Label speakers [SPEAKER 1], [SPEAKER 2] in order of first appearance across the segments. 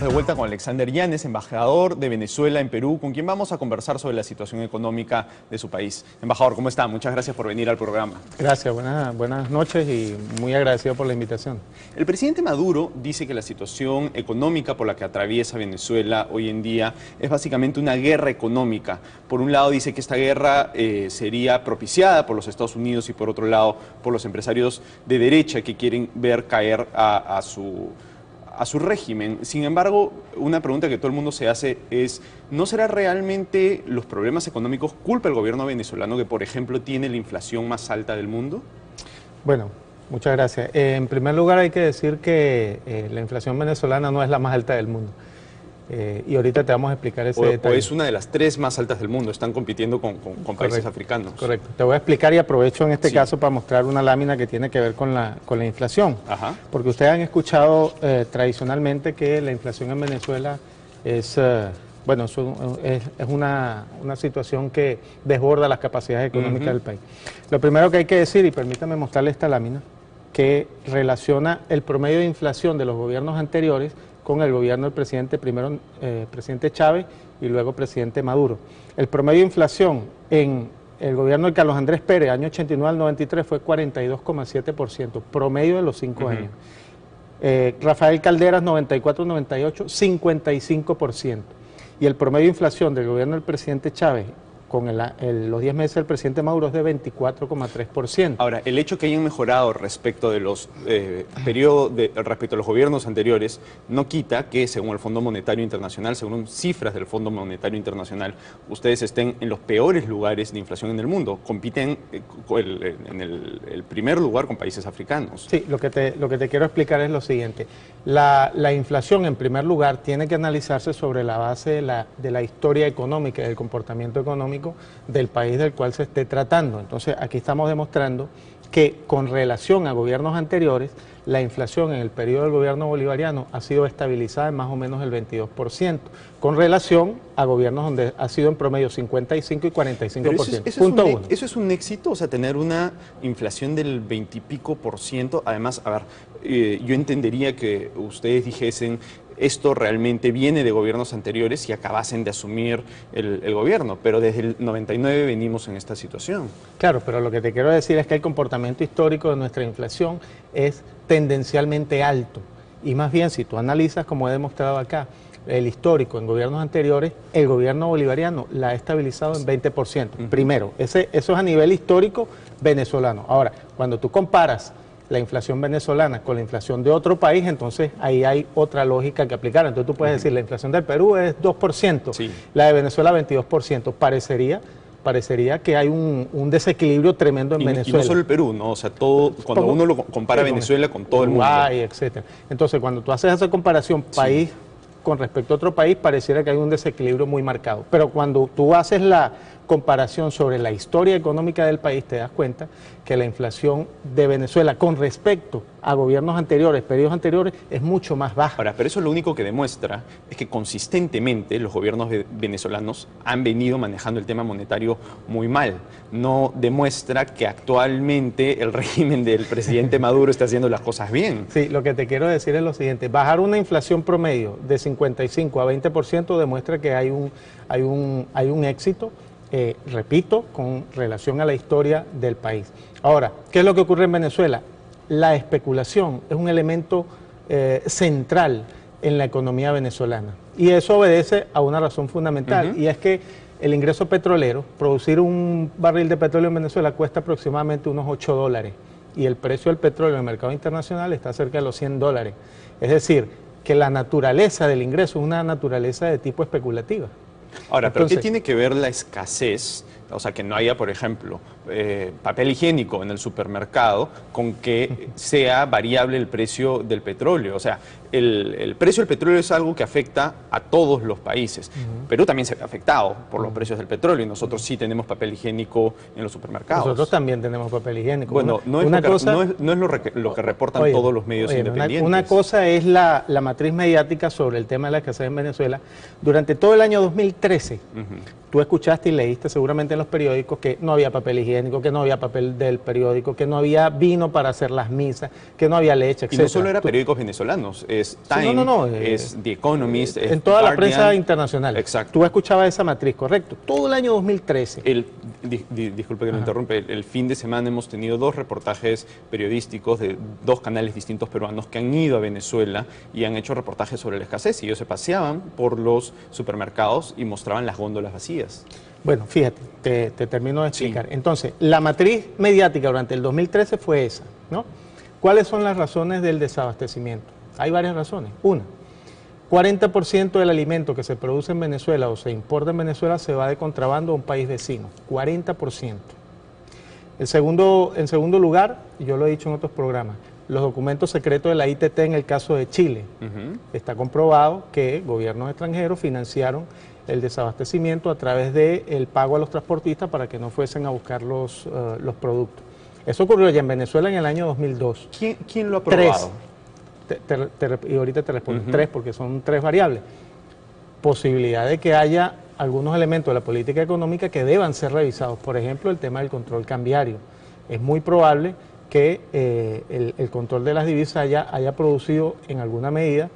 [SPEAKER 1] De vuelta con Alexander Yanes, embajador de Venezuela en Perú, con quien vamos a conversar sobre la situación económica de su país. Embajador, ¿cómo está? Muchas gracias por venir al programa.
[SPEAKER 2] Gracias, buenas noches y muy agradecido por la invitación.
[SPEAKER 1] El presidente Maduro dice que la situación económica por la que atraviesa Venezuela hoy en día es básicamente una guerra económica. Por un lado dice que esta guerra sería propiciada por los Estados Unidos y por otro lado por los empresarios de derecha que quieren ver caer a su régimen. Sin embargo, una pregunta que todo el mundo se hace es, ¿no será realmente los problemas económicos culpa del gobierno venezolano que, por ejemplo, tiene la inflación más alta del mundo?
[SPEAKER 2] Bueno, muchas gracias. En primer lugar hay que decir que la inflación venezolana no es la más alta del mundo. Y ahorita te vamos a explicar ese detalle.
[SPEAKER 1] O es una de las 3 más altas del mundo, están compitiendo con países africanos.
[SPEAKER 2] Correcto, te voy a explicar y aprovecho en este caso para mostrar una lámina que tiene que ver con la inflación.
[SPEAKER 1] Ajá.
[SPEAKER 2] Porque ustedes han escuchado tradicionalmente que la inflación en Venezuela es una situación que desborda las capacidades económicas del país. Lo primero que hay que decir, y permítame mostrarle esta lámina, que relaciona el promedio de inflación de los gobiernos anteriores con el gobierno del presidente, primero presidente Chávez y luego presidente Maduro. El promedio de inflación en el gobierno de Carlos Andrés Pérez, año 89 al 93, fue 42,7%, promedio de los 5 años. Rafael Calderas, 94-98, 55%. Y el promedio de inflación del gobierno del presidente Chávez con los 10 meses del presidente Maduro es de 24,3%.
[SPEAKER 1] Ahora, el hecho que hayan mejorado respecto de los respecto a los gobiernos anteriores no quita que, según el Fondo Monetario Internacional, según cifras del Fondo Monetario Internacional, ustedes estén en los peores lugares de inflación en el mundo. Compiten en el primer lugar con países africanos.
[SPEAKER 2] Sí, lo que te quiero explicar es lo siguiente. La inflación, en primer lugar, tiene que analizarse sobre la base de la historia económica y del comportamiento económico del país del cual se esté tratando. Entonces, aquí estamos demostrando que con relación a gobiernos anteriores, la inflación en el periodo del gobierno bolivariano ha sido estabilizada en más o menos el 22%, con relación a gobiernos donde ha sido en promedio 55 y 45%.
[SPEAKER 1] ¿Eso es un éxito? O sea, tener una inflación del 20 y pico por ciento. Además, a ver, yo entendería que ustedes dijesen, esto realmente viene de gobiernos anteriores y acabasen de asumir el gobierno, pero desde el 99 venimos en esta situación.
[SPEAKER 2] Claro, pero lo que te quiero decir es que el comportamiento histórico de nuestra inflación es tendencialmente alto. Y más bien, si tú analizas, como he demostrado acá, el histórico en gobiernos anteriores, el gobierno bolivariano la ha estabilizado en 20%. Primero, eso es a nivel histórico venezolano. Ahora, cuando tú comparas la inflación venezolana con la inflación de otro país, entonces ahí hay otra lógica que aplicar. Entonces tú puedes decir, la inflación del Perú es 2%, sí, la de Venezuela 22%. Parecería que hay un desequilibrio tremendo en Venezuela.
[SPEAKER 1] Y no solo el Perú, ¿no? O sea, cuando uno lo compara Venezuela con todo el mundo.
[SPEAKER 2] Uruguay, etcétera. Entonces, cuando tú haces esa comparación país con respecto a otro país, pareciera que hay un desequilibrio muy marcado. Pero cuando tú haces la comparación sobre la historia económica del país, te das cuenta que la inflación de Venezuela con respecto a gobiernos anteriores, periodos anteriores, es mucho más baja.
[SPEAKER 1] Ahora, pero eso lo único que demuestra es que consistentemente los gobiernos venezolanos han venido manejando el tema monetario muy mal. No demuestra que actualmente el régimen del presidente Maduro está haciendo las cosas bien.
[SPEAKER 2] Sí, lo que te quiero decir es lo siguiente, bajar una inflación promedio de 55 a 20% demuestra que hay un éxito, repito, con relación a la historia del país. Ahora, ¿qué es lo que ocurre en Venezuela? La especulación es un elemento central en la economía venezolana y eso obedece a una razón fundamental y es que el ingreso petrolero, producir un barril de petróleo en Venezuela cuesta aproximadamente unos $8 y el precio del petróleo en el mercado internacional está cerca de los $100. Es decir, que la naturaleza del ingreso es una naturaleza de tipo especulativa.
[SPEAKER 1] Ahora, ¿pero qué tiene que ver la escasez, o sea, que no haya, por ejemplo, papel higiénico en el supermercado, con que sea variable el precio del petróleo? O sea, el precio del petróleo es algo que afecta a todos los países. Perú también se ve afectado por los precios del petróleo y nosotros sí tenemos papel higiénico en los supermercados.
[SPEAKER 2] Nosotros también tenemos papel higiénico.
[SPEAKER 1] Bueno, no es lo que reportan todos los medios independientes.
[SPEAKER 2] Una cosa es la matriz mediática sobre el tema de la escasez en Venezuela. Durante todo el año 2013, Tú escuchaste y leíste seguramente en los periódicos que no había papel higiénico, que no había papel del periódico, que no había vino para hacer las misas, que no había leche, etc.
[SPEAKER 1] Y no solo era periódicos venezolanos, es Time, es The Economist, es
[SPEAKER 2] en toda
[SPEAKER 1] Guardian.
[SPEAKER 2] La prensa internacional.
[SPEAKER 1] Exacto.
[SPEAKER 2] Tú escuchabas esa matriz, correcto. Todo el año 2013.
[SPEAKER 1] Disculpe que lo interrumpe, el fin de semana hemos tenido 2 reportajes periodísticos de 2 canales distintos peruanos que han ido a Venezuela y han hecho reportajes sobre la escasez. Y ellos se paseaban por los supermercados y mostraban las góndolas vacías.
[SPEAKER 2] Bueno, fíjate, te termino de explicar.
[SPEAKER 1] Sí.
[SPEAKER 2] Entonces, la matriz mediática durante el 2013 fue esa, ¿no? ¿Cuáles son las razones del desabastecimiento? Hay varias razones. Una, 40% del alimento que se produce en Venezuela o se importa en Venezuela se va de contrabando a un país vecino. 40%. En segundo lugar, yo lo he dicho en otros programas, los documentos secretos de la ITT en el caso de Chile. Está comprobado que gobiernos extranjeros financiaron el desabastecimiento a través del pago a los transportistas para que no fuesen a buscar los productos. Eso ocurrió ya en Venezuela en el año 2002.
[SPEAKER 1] ¿Quién lo ha probado?
[SPEAKER 2] Y ahorita te respondo. 3, porque son 3 variables. Posibilidad de que haya algunos elementos de la política económica que deban ser revisados. Por ejemplo, el tema del control cambiario. Es muy probable que el control de las divisas haya producido en alguna medida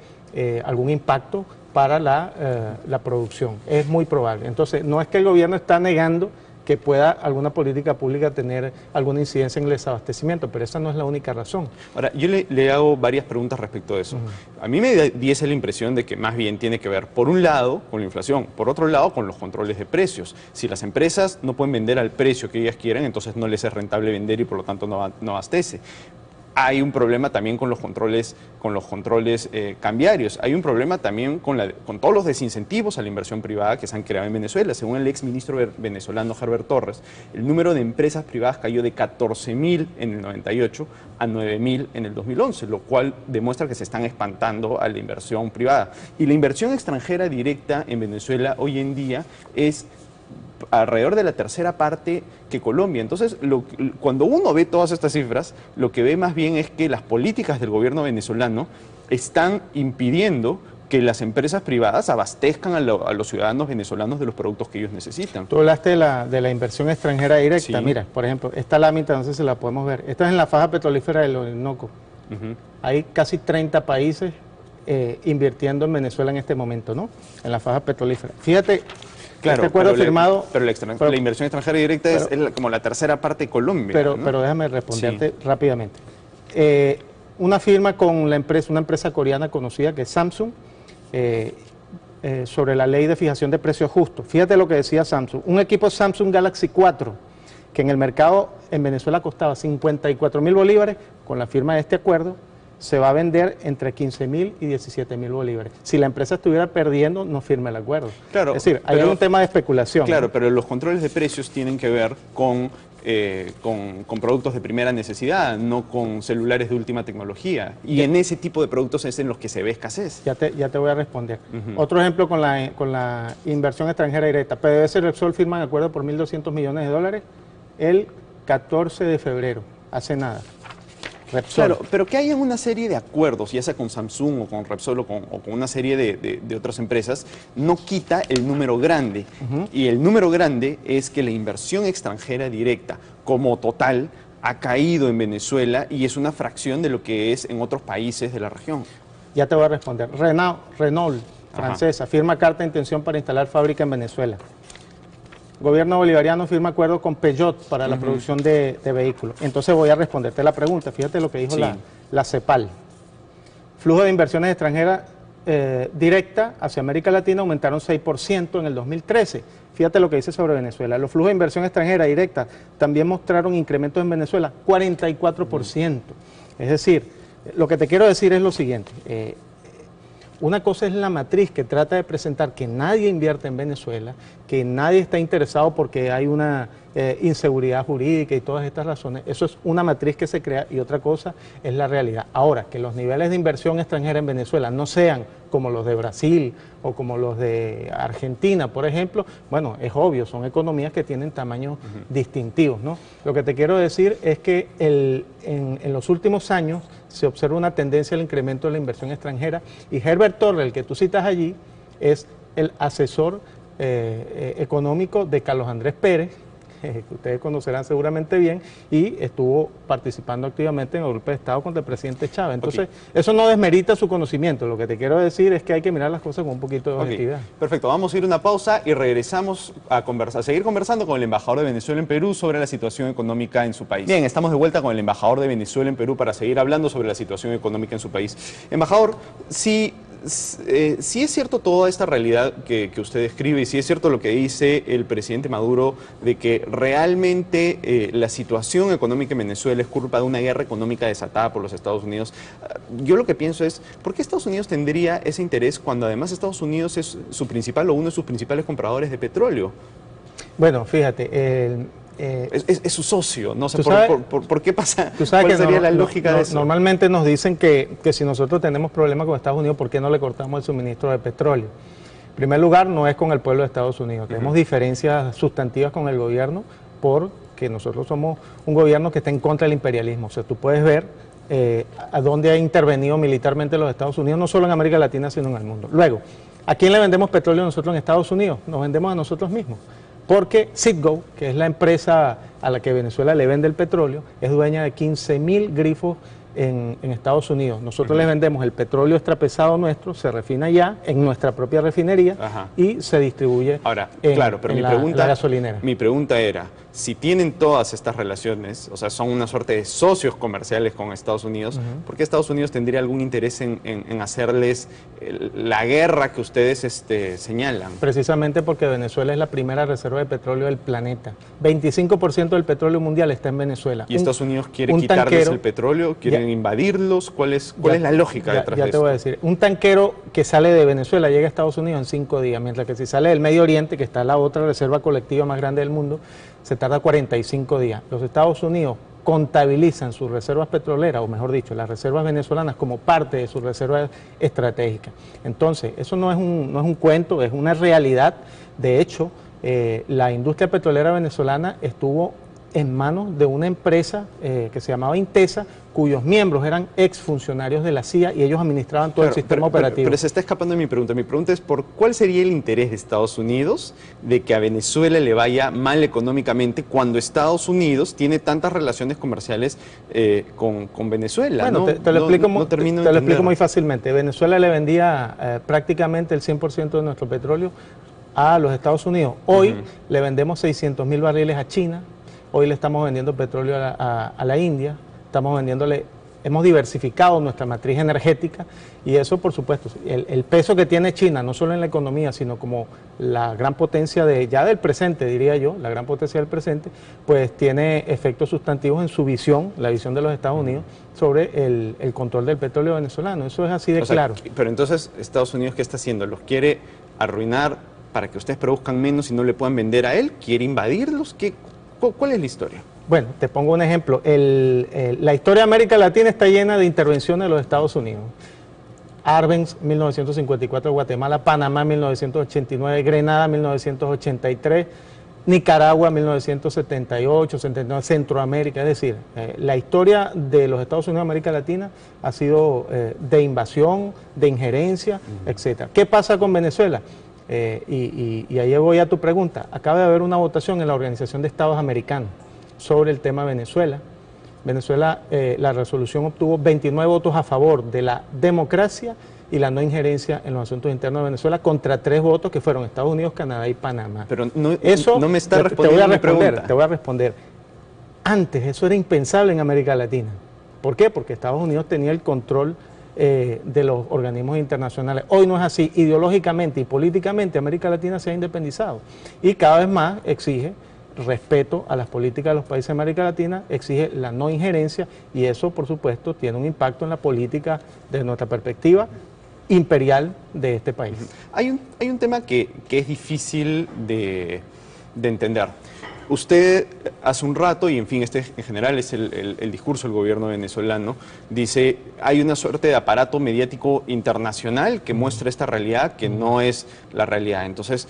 [SPEAKER 2] algún impacto para la producción. Es muy probable. Entonces, no es que el gobierno está negando que pueda alguna política pública tener alguna incidencia en el desabastecimiento, pero esa no es la única razón.
[SPEAKER 1] Ahora, yo le hago varias preguntas respecto de eso. A mí me diese la impresión de que más bien tiene que ver, por un lado, con la inflación, por otro lado, con los controles de precios. Si las empresas no pueden vender al precio que ellas quieren, entonces no les es rentable vender y por lo tanto no abastece. Hay un problema también con los controles cambiarios. Hay un problema también con todos los desincentivos a la inversión privada que se han creado en Venezuela. Según el ex ministro venezolano Herbert Torres, el número de empresas privadas cayó de 14.000 en el 98 a 9.000 en el 2011, lo cual demuestra que se están espantando a la inversión privada. Y la inversión extranjera directa en Venezuela hoy en día es alrededor de la tercera parte que Colombia. Entonces, cuando uno ve todas estas cifras, lo que ve más bien es que las políticas del gobierno venezolano están impidiendo que las empresas privadas abastezcan a los ciudadanos venezolanos de los productos que ellos necesitan.
[SPEAKER 2] Tú hablaste de la inversión extranjera directa. Sí. Mira, por ejemplo, esta lámina, no sé si la podemos ver. Esta es en la faja petrolífera del Orinoco. Hay casi 30 países invirtiendo en Venezuela en este momento, ¿no? En la faja petrolífera. Fíjate.
[SPEAKER 1] Claro,
[SPEAKER 2] este acuerdo firmado,
[SPEAKER 1] pero la inversión extranjera directa es como la tercera parte de Colombia.
[SPEAKER 2] Pero déjame responderte rápidamente. Una firma con una empresa coreana conocida que es Samsung, sobre la ley de fijación de precios justos. Fíjate lo que decía Samsung. Un equipo Samsung Galaxy 4, que en el mercado en Venezuela costaba 54.000 bolívares, con la firma de este acuerdo, se va a vender entre 15.000 y 17.000 bolívares. Si la empresa estuviera perdiendo, no firma el acuerdo.
[SPEAKER 1] Claro,
[SPEAKER 2] es decir, hay un tema de especulación.
[SPEAKER 1] Claro,
[SPEAKER 2] ¿no?
[SPEAKER 1] Pero los controles de precios tienen que ver con productos de primera necesidad, no con celulares de última tecnología. Y en ese tipo de productos es en los que se ve escasez.
[SPEAKER 2] Ya te voy a responder. Otro ejemplo con la inversión extranjera directa. PDVSA y Repsol firman acuerdo por $1.200 millones el 14 de febrero, hace nada. Repsol.
[SPEAKER 1] Claro, pero que haya una serie de acuerdos, ya sea con Samsung o con Repsol o con una serie de otras empresas, no quita el número grande. Y el número grande es que la inversión extranjera directa, como total, ha caído en Venezuela y es una fracción de lo que es en otros países de la región.
[SPEAKER 2] Ya te voy a responder. Renault, francesa, firma carta de intención para instalar fábrica en Venezuela. Gobierno bolivariano firma acuerdo con Peugeot para la producción de vehículos. Entonces voy a responderte la pregunta. Fíjate lo que dijo la CEPAL. Flujo de inversiones extranjeras directas hacia América Latina aumentaron 6% en el 2013. Fíjate lo que dice sobre Venezuela. Los flujos de inversión extranjera directa también mostraron incrementos en Venezuela, 44%. Es decir, lo que te quiero decir es lo siguiente. Una cosa es la matriz que trata de presentar que nadie invierte en Venezuela, que nadie está interesado porque hay una inseguridad jurídica y todas estas razones. Eso es una matriz que se crea y otra cosa es la realidad. Ahora, que los niveles de inversión extranjera en Venezuela no sean como los de Brasil o como los de Argentina, por ejemplo, bueno, es obvio, son economías que tienen tamaños distintivos, ¿no? Lo que te quiero decir es que en los últimos años se observa una tendencia al incremento de la inversión extranjera y Herbert Torres, el que tú citas allí, es el asesor económico de Carlos Andrés Pérez, que ustedes conocerán seguramente bien, y estuvo participando activamente en el golpe de Estado contra el presidente Chávez. Entonces, eso no desmerita su conocimiento. Lo que te quiero decir es que hay que mirar las cosas con un poquito de objetividad.
[SPEAKER 1] Perfecto, vamos a ir a una pausa y regresamos a seguir conversando con el embajador de Venezuela en Perú sobre la situación económica en su país. Bien, estamos de vuelta con el embajador de Venezuela en Perú para seguir hablando sobre la situación económica en su país. Embajador, si es cierto toda esta realidad que usted describe y si es cierto lo que dice el presidente Maduro de que realmente la situación económica en Venezuela es culpa de una guerra económica desatada por los Estados Unidos, yo lo que pienso es, ¿por qué Estados Unidos tendría ese interés cuando además Estados Unidos es su principal o uno de sus principales compradores de petróleo?
[SPEAKER 2] Bueno, fíjate,
[SPEAKER 1] es su socio, no sé por qué pasa, ¿cuál sería la lógica de eso?
[SPEAKER 2] Normalmente nos dicen que si nosotros tenemos problemas con Estados Unidos, ¿por qué no le cortamos el suministro de petróleo? En primer lugar, no es con el pueblo de Estados Unidos, tenemos diferencias sustantivas con el gobierno porque nosotros somos un gobierno que está en contra del imperialismo. O sea, tú puedes ver a dónde ha intervenido militarmente los Estados Unidos, no solo en América Latina, sino en el mundo. Luego, ¿a quién le vendemos petróleo nosotros en Estados Unidos? Nos vendemos a nosotros mismos. Porque Citgo, que es la empresa a la que Venezuela le vende el petróleo, es dueña de 15.000 grifos en Estados Unidos. Nosotros les vendemos el petróleo extrapesado nuestro, se refina ya en nuestra propia refinería y se distribuye en la gasolinera.
[SPEAKER 1] Mi pregunta era, si tienen todas estas relaciones, o sea, son una suerte de socios comerciales con Estados Unidos, ¿por qué Estados Unidos tendría algún interés en hacerles la guerra que ustedes señalan?
[SPEAKER 2] Precisamente porque Venezuela es la primera reserva de petróleo del planeta. 25% del petróleo mundial está en Venezuela.
[SPEAKER 1] ¿Y Estados Unidos quiere quitarles el petróleo? ¿Quieren invadirlos? ¿Cuál es la lógica detrás de esto?
[SPEAKER 2] Ya te voy a decir. Un tanquero que sale de Venezuela llega a Estados Unidos en 5 días, mientras que si sale del Medio Oriente, que está la otra reserva colectiva más grande del mundo, se tarda 45 días. Los Estados Unidos contabilizan sus reservas petroleras, o mejor dicho, las reservas venezolanas como parte de sus reservas estratégicas. Entonces, eso no es un cuento, es una realidad. De hecho, la industria petrolera venezolana estuvo en manos de una empresa que se llamaba Intesa, cuyos miembros eran exfuncionarios de la CIA y ellos administraban todo el sistema operativo.
[SPEAKER 1] Pero se está escapando de mi pregunta. Mi pregunta es ¿cuál sería el interés de Estados Unidos de que a Venezuela le vaya mal económicamente cuando Estados Unidos tiene tantas relaciones comerciales con Venezuela?
[SPEAKER 2] Bueno, te lo explico muy fácilmente. Venezuela le vendía prácticamente el 100% de nuestro petróleo a los Estados Unidos. Hoy le vendemos 600.000 barriles a China. Hoy le estamos vendiendo petróleo a la India, hemos diversificado nuestra matriz energética y eso, por supuesto, el peso que tiene China, no solo en la economía, sino como la gran potencia del presente, diría yo, la gran potencia del presente, pues tiene efectos sustantivos en su visión, la visión de los Estados Unidos, sobre el control del petróleo venezolano. Eso es así de claro.
[SPEAKER 1] Pero entonces, ¿Estados Unidos qué está haciendo? ¿Los quiere arruinar para que ustedes produzcan menos y no le puedan vender a él? ¿Quiere invadirlos? ¿Cuál es la historia?
[SPEAKER 2] Bueno, te pongo un ejemplo. La historia de América Latina está llena de intervenciones de los Estados Unidos. Arbenz, 1954, Guatemala, Panamá, 1989, Grenada, 1983, Nicaragua, 1978, 79, Centroamérica. Es decir, la historia de los Estados Unidos de América Latina ha sido de invasión, de injerencia, etcétera. ¿Qué pasa con Venezuela? Y ahí voy a tu pregunta. Acaba de haber una votación en la Organización de Estados Americanos sobre el tema Venezuela. Venezuela, la resolución obtuvo 29 votos a favor de la democracia y la no injerencia en los asuntos internos de Venezuela contra 3 votos que fueron Estados Unidos, Canadá y Panamá.
[SPEAKER 1] Pero no me está respondiendo mi pregunta.
[SPEAKER 2] Te voy a responder. Antes eso era impensable en América Latina. ¿Por qué? Porque Estados Unidos tenía el control de los organismos internacionales. Hoy no es así. Ideológicamente y políticamente América Latina se ha independizado y cada vez más exige respeto a las políticas de los países de América Latina, exige la no injerencia y eso, por supuesto, tiene un impacto en la política desde nuestra perspectiva imperial de este país.
[SPEAKER 1] Hay un tema que es difícil de entender. usted hace un rato, y en fin, este en general es el discurso del gobierno venezolano, dice, hay una suerte de aparato mediático internacional que muestra esta realidad que no es la realidad. Entonces,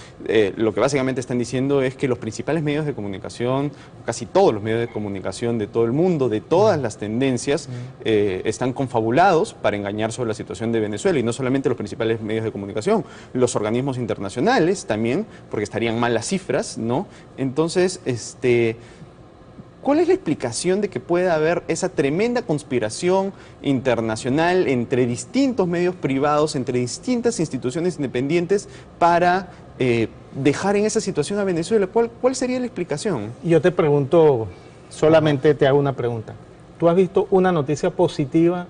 [SPEAKER 1] lo que básicamente están diciendo es que los principales medios de comunicación, casi todos los medios de comunicación de todo el mundo, de todas las tendencias, están confabulados para engañar sobre la situación de Venezuela, y no solamente los principales medios de comunicación, los organismos internacionales también, porque estarían mal las cifras, ¿no? Entonces, ¿cuál es la explicación de que pueda haber esa tremenda conspiración internacional entre distintos medios privados, entre distintas instituciones independientes para dejar en esa situación a Venezuela? ¿Cuál sería la explicación?
[SPEAKER 2] Yo te pregunto, solamente te hago una pregunta. ¿Tú has visto una noticia positiva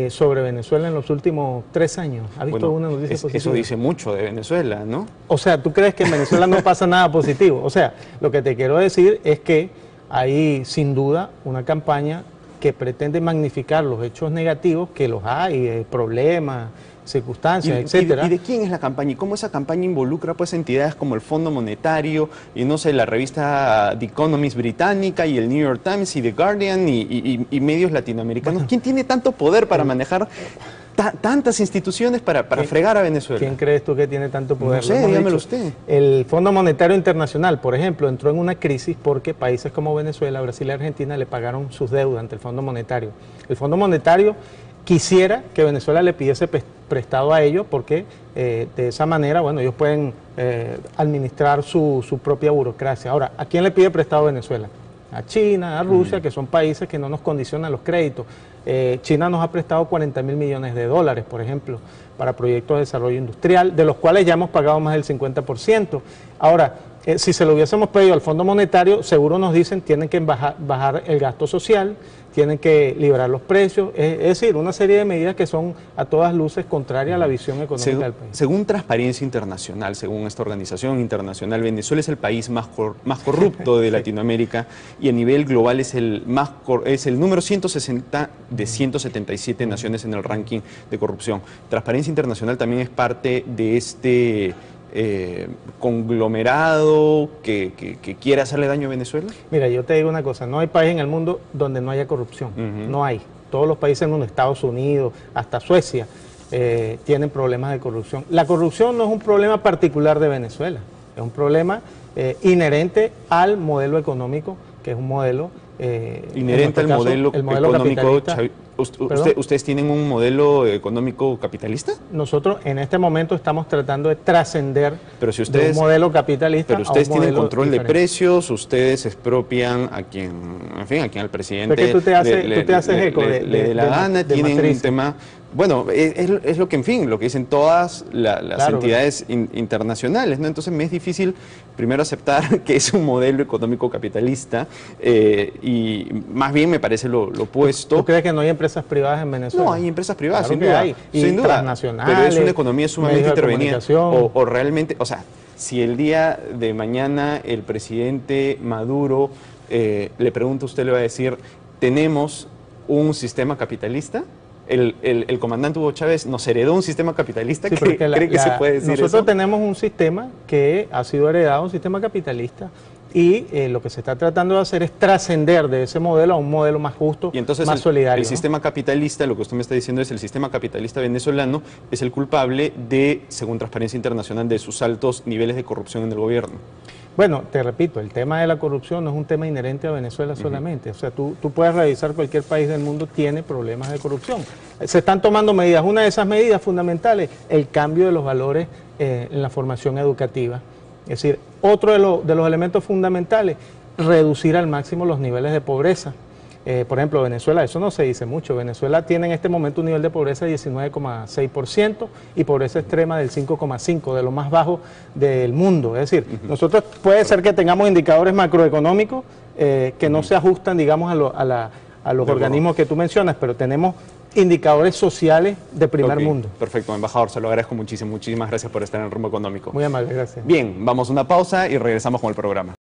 [SPEAKER 2] sobre Venezuela en los últimos 3 años? ¿Has visto una noticia positiva?
[SPEAKER 1] Eso dice mucho de Venezuela, ¿no?
[SPEAKER 2] O sea, ¿tú crees que en Venezuela no pasa nada positivo? O sea, lo que te quiero decir es que hay sin duda una campaña que pretende magnificar los hechos negativos, que los hay, problemas, circunstancias, etcétera.
[SPEAKER 1] ¿Y de quién es la campaña? ¿Y cómo esa campaña involucra pues entidades como el Fondo Monetario y no sé, la revista The Economist británica y el New York Times y The Guardian y medios latinoamericanos? ¿Quién tiene tanto poder para manejar tantas instituciones para fregar a Venezuela?
[SPEAKER 2] ¿Quién crees tú que tiene tanto poder?
[SPEAKER 1] No sé, dígamelo usted.
[SPEAKER 2] El Fondo Monetario Internacional, por ejemplo, entró en una crisis porque países como Venezuela, Brasil y Argentina le pagaron sus deudas ante el Fondo Monetario. El Fondo Monetario quisiera que Venezuela le pidiese prestado a ellos porque de esa manera, bueno, ellos pueden administrar su propia burocracia. Ahora, ¿a quién le pide prestado a Venezuela? A China, a Rusia, que son países que no nos condicionan los créditos. China nos ha prestado 40.000 millones de dólares, por ejemplo, para proyectos de desarrollo industrial, de los cuales ya hemos pagado más del 50%. Ahora, si se lo hubiésemos pedido al Fondo Monetario, seguro nos dicen tienen que bajar el gasto social, tienen que liberar los precios, es decir, una serie de medidas que son a todas luces contrarias a la visión económica del país.
[SPEAKER 1] Según Transparencia Internacional, según esta organización internacional, Venezuela es el país más corrupto de Latinoamérica y a nivel global es el número 160 de 177 naciones en el ranking de corrupción. Transparencia Internacional también es parte de este conglomerado que quiere hacerle daño a Venezuela.
[SPEAKER 2] Mira, yo te digo una cosa, no hay país en el mundo donde no haya corrupción, no hay. Todos los países del mundo, Estados Unidos, hasta Suecia, tienen problemas de corrupción. La corrupción no es un problema particular de Venezuela, es un problema inherente al modelo económico, que es un modelo...
[SPEAKER 1] inherente al modelo económico. ¿Ustedes tienen un modelo económico capitalista?
[SPEAKER 2] Nosotros en este momento estamos tratando de trascender de un modelo capitalista.
[SPEAKER 1] Pero ustedes
[SPEAKER 2] a un
[SPEAKER 1] tienen
[SPEAKER 2] modelo
[SPEAKER 1] control
[SPEAKER 2] diferente.
[SPEAKER 1] de precios, ustedes expropian a quien, en fin, a quien al presidente
[SPEAKER 2] Porque tú te haces eco
[SPEAKER 1] le dé la gana, tienen un tema. Bueno, es lo que, en fin, lo que dicen todas las entidades internacionales, ¿no? Entonces me es difícil primero aceptar que es un modelo económico capitalista y más bien me parece lo opuesto.
[SPEAKER 2] ¿Tú crees que no hay empresas privadas en Venezuela?
[SPEAKER 1] No, hay empresas privadas,
[SPEAKER 2] claro
[SPEAKER 1] sin duda.
[SPEAKER 2] Hay. Y
[SPEAKER 1] sin duda,
[SPEAKER 2] transnacionales,
[SPEAKER 1] pero es una economía sumamente intervenida.
[SPEAKER 2] O
[SPEAKER 1] Realmente, o sea, si el día de mañana el presidente Maduro le pregunta, usted le va a decir, ¿tenemos un sistema capitalista? El comandante Hugo Chávez nos heredó un sistema capitalista.
[SPEAKER 2] Sí,
[SPEAKER 1] ¿Cree que se puede decir
[SPEAKER 2] nosotros
[SPEAKER 1] eso?
[SPEAKER 2] tenemos un sistema que ha sido heredado, un sistema capitalista, y lo que se está tratando de hacer es trascender de ese modelo a un modelo más justo,
[SPEAKER 1] y entonces
[SPEAKER 2] más solidario.
[SPEAKER 1] El sistema capitalista, lo que usted me está diciendo es el sistema capitalista venezolano es el culpable de, según Transparencia Internacional, de sus altos niveles de corrupción en el gobierno.
[SPEAKER 2] Bueno, te repito, el tema de la corrupción no es un tema inherente a Venezuela solamente. O sea, tú puedes revisar cualquier país del mundo, tiene problemas de corrupción. Se están tomando medidas. Una de esas medidas fundamentales, el cambio de los valores en la formación educativa. Es decir, otro de los elementos fundamentales, reducir al máximo los niveles de pobreza. Por ejemplo, Venezuela, eso no se dice mucho. Venezuela tiene en este momento un nivel de pobreza de 19,6% y pobreza extrema del 5,5%, de lo más bajo del mundo. Es decir, nosotros puede ser que tengamos indicadores macroeconómicos que no se ajustan, digamos, a los organismos que tú mencionas, pero tenemos indicadores sociales de primer mundo.
[SPEAKER 1] Perfecto, embajador, se lo agradezco muchísimo. Muchísimas gracias por estar en el Rumbo Económico.
[SPEAKER 2] Muy amable, gracias.
[SPEAKER 1] Bien, vamos a una pausa y regresamos con el programa.